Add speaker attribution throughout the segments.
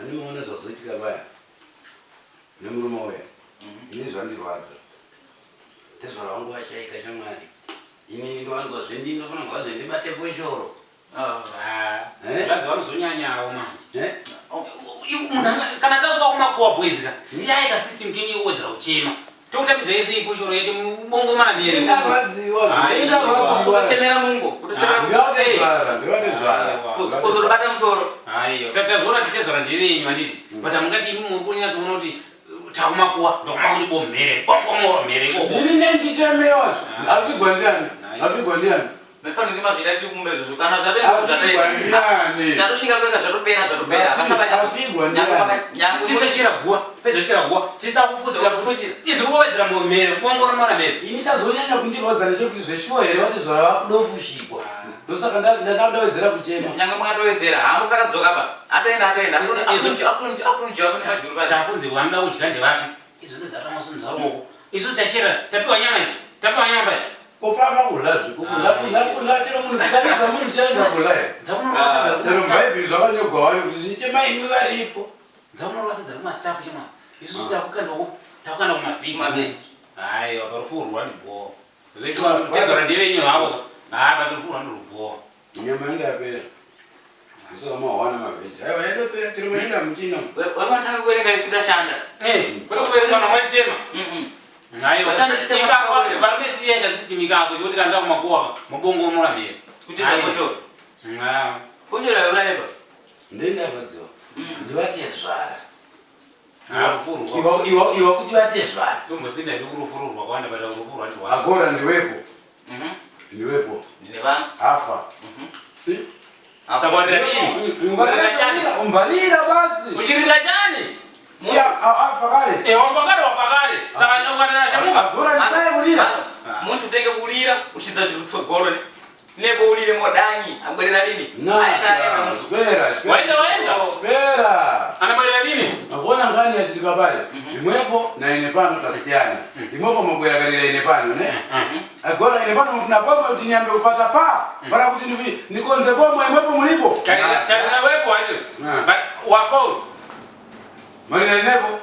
Speaker 1: Animaona zvazoitika vaya nemurume uya ini zvandirwadza tezvara wangu vashaika shamwari ini ndowanzwa zvendi ndofana ngazve ndibate foshoro
Speaker 2: vazi vanozonyanyawo manje munhu kana tasvika kumakowa boys ka siyai ka system kini iwedzera kuchema tokutambidza yese ifoshoro yete mubongo mana miri
Speaker 3: kutochemera mungo kuzorobata musoro
Speaker 2: aiyo tatazvona titezvara ndevenyu handiti but hamungati imi muri kunyatsoona kuti takumakuwa ndokuma kuti bomhere bongomoro mhere ikoko
Speaker 1: ndiri nendichemewa apigwa ndiani apigwa ndiani
Speaker 3: mefanira kuti mazvita tiri kumbe izvozvo kana zvatosvika kwega zvatopera
Speaker 2: tisachira guwa pedza chira guwa tisakufudzira izi kuvovedzera mumhere kubongora mana mhere
Speaker 1: ini chazonyanya kundirwadza nechekuti zveshuwa here vati zvara vakudofushikwa ndosaka ndakadawedzera kuchema
Speaker 3: nyange makatowedzera hamufaka dzoka pa atoenda
Speaker 2: takunzi vanoda kudya ndevapi izvo ndozatamasonzaroko isu tachera tapiwa nyama izi tapiwa nyama
Speaker 1: kopama kula zvikukulakula tino munhu tikaridza munhu chaenda kula here bhaibheri zvakanyogwawani kuti nichema imwe varipo
Speaker 2: dzaunorwasadza kumastafu chemwa isusu takukanda kumavhiji aiwa parufu rwandibhowa zvechitezora ndevenyu havo parufu rwandorubhowa
Speaker 1: nyama yange yapera isamawana mavhiji aiwa yadopera tirimaenda muchina
Speaker 3: wamatanga kuverenga isu tashanda
Speaker 2: kwete kuverenga namwachema varimesiyaita system ikako yoti kanza kumakowa mabongo moramira
Speaker 3: kutiza foshoro foshoro yauraipa
Speaker 1: ndendavadziwa ndivatezvara
Speaker 2: iwa
Speaker 1: kuti vatezvara
Speaker 2: tombosinda ndikurufuru rwakawanda pada urufuru rwandiwa
Speaker 1: agora ndiwepo
Speaker 3: ndine vanhu
Speaker 1: afa si
Speaker 2: sabarira nini
Speaker 1: umbalira basi
Speaker 2: uchirira chani
Speaker 1: afa kale
Speaker 2: wafakale saka ukatana chamuka
Speaker 1: agora ndisaye kulira
Speaker 3: muntu utenge kulira uchidza kuti utsogolo nepo ulire modanyi abwerera lini
Speaker 1: spera
Speaker 2: anabwerera lini
Speaker 1: akuona ngani yachitika pale imwepo na ine pano tasiyana imwepo mabwera kalira ine pano ne agora ine pano mufuna pomwe kuti nyambe kupata para kuti nikonze pomwe imwepo mulipo
Speaker 2: kalira wepo ati wafau
Speaker 1: malira inepo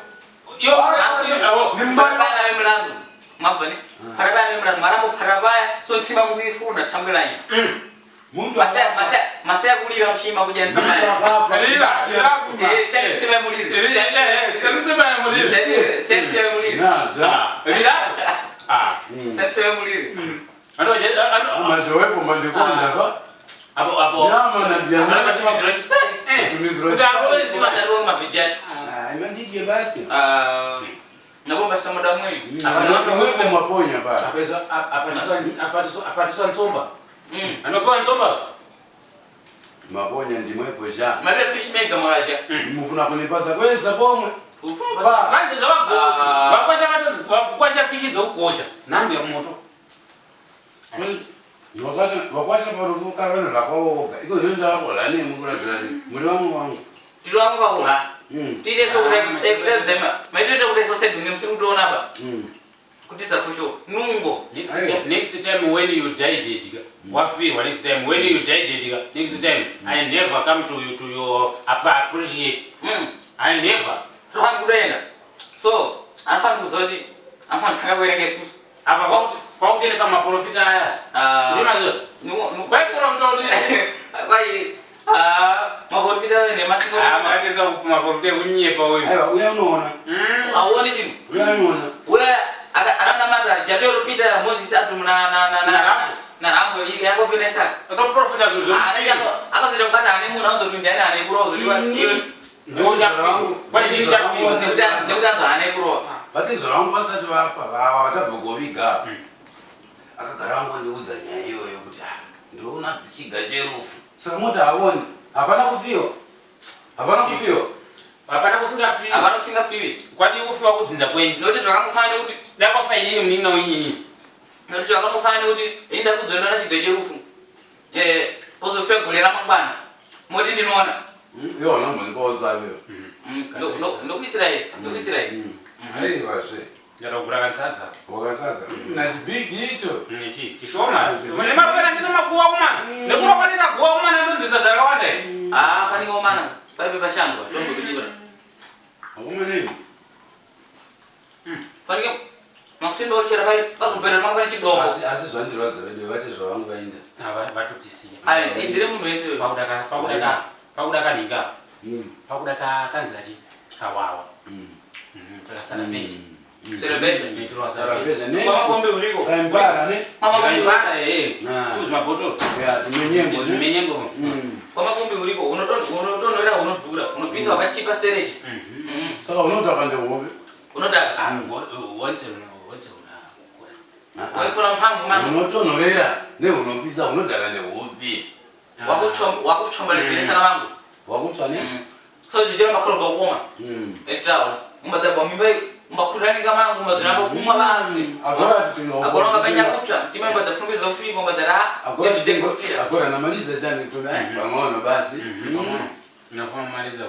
Speaker 3: nimbana wemulandu mabvani parabaya wemulandu marambo parabaya so ntsima mukuifuna tambwiranyi muntu masaya kulira mshima kuja ntsima sema mulire sema mulire
Speaker 1: amazowepo mandikonda pa
Speaker 2: apo
Speaker 1: nyama na biashara
Speaker 3: tumiziro chisani tumiziro mavijatu
Speaker 1: imandije basi
Speaker 3: nabomba samuda mwe
Speaker 1: mweko maponya pale
Speaker 2: apatiswa ntsomba anopewa ntsomba
Speaker 1: maponya ndimwepo ja
Speaker 3: mabe fish maker mwaja
Speaker 1: mufuna kunipasa kweza pomwe
Speaker 2: vanzi ngavagochi vakwasha fishi dzokugocha nambi ya moto
Speaker 1: vakwasha parufuka vanhu zvakaoga iko zvondavakola nemukuradzirani muri wangu
Speaker 3: tiri wangu vakola tiite sokutedzema maitoita kuti sosedhunge musiri kutoona pa kuti safusho nungo
Speaker 2: next time when you die dead wafirwa next time when you die dead next time I never come to your appreciate I never
Speaker 3: tohangu kutoenda so anofana kuzoti anofana takakuverenga isusu
Speaker 2: apa kwakutenesa maprofita aya kwaikura mutoti
Speaker 3: kwai maprofita
Speaker 2: nemasikaatesa maprofita ekunyepa uyu
Speaker 1: aiwa uya unoona
Speaker 3: auoni chinu
Speaker 1: uya unoona
Speaker 3: uya akanamata jatoyorupita moses atum narambo iki yakopinesa
Speaker 2: toprofita zozo
Speaker 3: akazoita kubata ane munhu anozoti ndiani ane kurova zotiwa nekuti anzo ane kurova
Speaker 1: vatezvo vangu vasati vafa vava vatabva kuviga akagara vangu andiudza nyaya iyoyo kuti ndinoona chiga cherufu saka moti haoni hapana kufiwa
Speaker 2: hapana kusingafiwi
Speaker 3: hapana kusingafiwi
Speaker 2: kwadi kufiwa kudzinza kwenyu
Speaker 3: nokuti zvakamufanira kuti
Speaker 2: dakwafa inini munini naunyinini
Speaker 3: nokuti zvakamufanira kuti inda kudzondana chiga cherufu pozofika gore ramangwana moti ndinoona
Speaker 1: iwona mbondipausavio
Speaker 3: ndokuisiraii
Speaker 1: aivazve
Speaker 2: ndakagura kansadza
Speaker 1: wakasadza nachibhigi icho
Speaker 2: chishoma nemarokera ndino maguwa kumana nekurokwa ndina guwa kumana ndonzisa dzakawanda
Speaker 3: faniwo mana Paipe pashango ndombo kujibra.
Speaker 1: Akumene.
Speaker 3: Fanike makusimba uchera pai pazopera makapane chidongo.
Speaker 1: Asi zvandirwadza vedu vati zvavangu vainda.
Speaker 2: Vatotisiya.
Speaker 3: Ai indire munhu wese
Speaker 2: pakudaka ninga. Pakudaka kanzachi kawawa. Takasara feshi.
Speaker 3: Celebrate.
Speaker 1: Celebrate. Ne.
Speaker 3: Pombe uriko.
Speaker 1: Kaimbara ne.
Speaker 2: Kaimbara Tuzi maboto.
Speaker 1: Ya, tumenyembo.
Speaker 2: Tumenyembo.
Speaker 3: Pombe uriko unotonora unodhura. Unopisa wakachipa stereki.
Speaker 1: Saka unotaka ndeupe.
Speaker 3: Unotaka
Speaker 2: once
Speaker 3: una mphamvu mano.
Speaker 1: Unotonorera ne unopisa unotaka ndeupe.
Speaker 3: Wakuchomba letelesa wangu.
Speaker 1: Wakutwa ne?
Speaker 3: So jijira makoro goma. Etawa. Umbata bomba mbakurani kama ngumaduramba kumwa basi. Agora ngapenya kupya. Tima mbata fumbi zo kupi bomba dara.
Speaker 1: Agora vitengosira. Agora namaliza chani kutoka pamono basi.
Speaker 2: Nafanya maliza.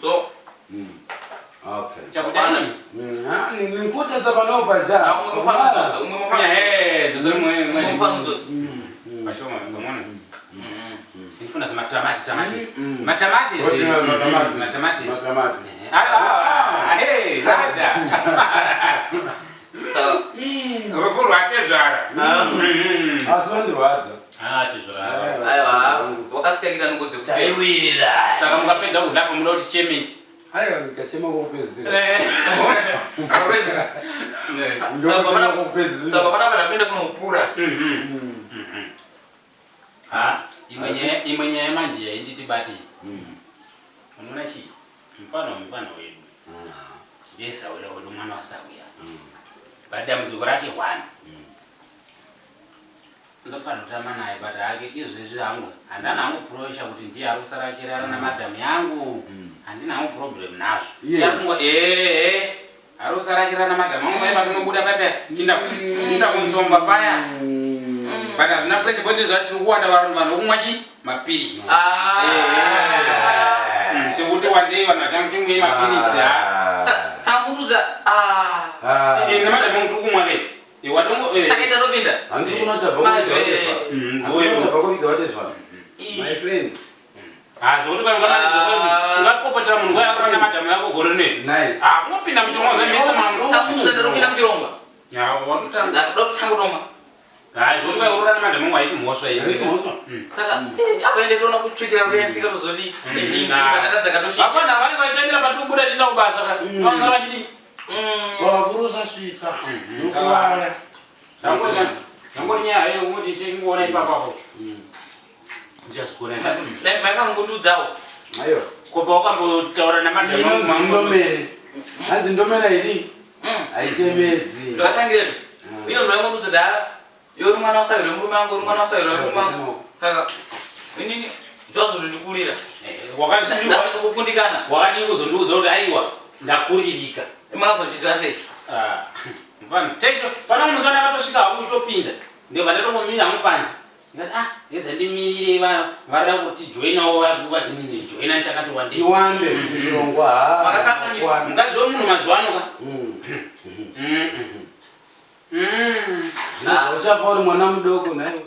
Speaker 3: So
Speaker 1: okay.
Speaker 3: Chakutana.
Speaker 1: Nikuta zabanao baja.
Speaker 3: Umefanya
Speaker 2: tuzo
Speaker 3: umefanya tuzo.
Speaker 2: Bashoma ngamona. Nifuna sema tamati. Matamati. Dada. Rufuru atezara.
Speaker 1: Asandirwadza.
Speaker 2: Tezara.
Speaker 3: Aiwa, wakasika kita nukudze kuti.
Speaker 2: Taiwirira. Saka mukapedza kudlapa munoti chemeni.
Speaker 1: Aiwa, nikachema kopezera.
Speaker 3: Kapezera.
Speaker 1: Ngopezera kopezera.
Speaker 3: Saka pana panapenda kunopura.
Speaker 2: Imwenye manje inditi bati. Unaona chi? Mfano wedu. Yesa ule mwana wa Sabuya. Baada ya mzigo wake 1. Uzofana utama naye baada yake izvezvi yangu. Andana angu prosha kuti ndiye arusara chirara na madam yangu. Andina angu problem nazo. Yafungwa arusara chirara na madam yangu mai patinobuda papa tinda kumzomba paya. Baada zina pressure point zati kuwanda vanhu kumwachi mapiri. Tikuti wandei vanhu vachamtimwe mapiri.
Speaker 3: Samuruza
Speaker 2: Namada muntu kumwake.
Speaker 3: Sakaita nopinda.
Speaker 1: Andi kunota vakuviga vatezva. My friend.
Speaker 2: Zvokuti ngapopotera munhu waya akurana madhamu yako gore nei. Unopinda muchirongwa zvemisa mangu.
Speaker 3: Samuruza ndaropinda muchirongwa.
Speaker 2: Watotanga.
Speaker 3: Ndakutanga kutonga.
Speaker 2: Zvokuti vaurana madhamu waisi mhosva here.
Speaker 3: Saka apa ende toona kutsvikira kuyensika tozoti ndakadzaka tosvika.
Speaker 2: Vafana vari vaitambira patikubuda tienda kubasa. Vanhu vachidi.
Speaker 1: Vakurusa svika. Nukuwaya.
Speaker 2: Zangori nyaya yekuti tingoona ipapapo. Ndichazigona.
Speaker 3: Makangodudzawo.
Speaker 1: Ayo.
Speaker 2: Kopa wakambotaura namadhamu mangu.
Speaker 1: Ndomene. Hanzi ndomena iri. Aichemedzi.
Speaker 3: Ndakatangira. Ino ndoyamudza dara. Yori mwana wasavira murume wangu, uri mwana wasavira murume wangu. Kaka. Inini zvazo zvindikurira. Kundikana.
Speaker 2: Wakadi kuzondiudza kuti aiwa ndakuririka.
Speaker 3: Makazochizwa sei?
Speaker 2: Mfano, techo pana munhu zwana akatosvika hapo kutopinda. Ndibva ndatongomira hangu panze. Ndikati yedza ndimirire varira kuti joinawo vadini joina takati wandi.
Speaker 1: Tiwande kuchirongwa.
Speaker 3: Makakanganisa.
Speaker 2: Mukadzi wemunhu mazuva ano ka.
Speaker 1: Uchafa uri mwana mudoko naye.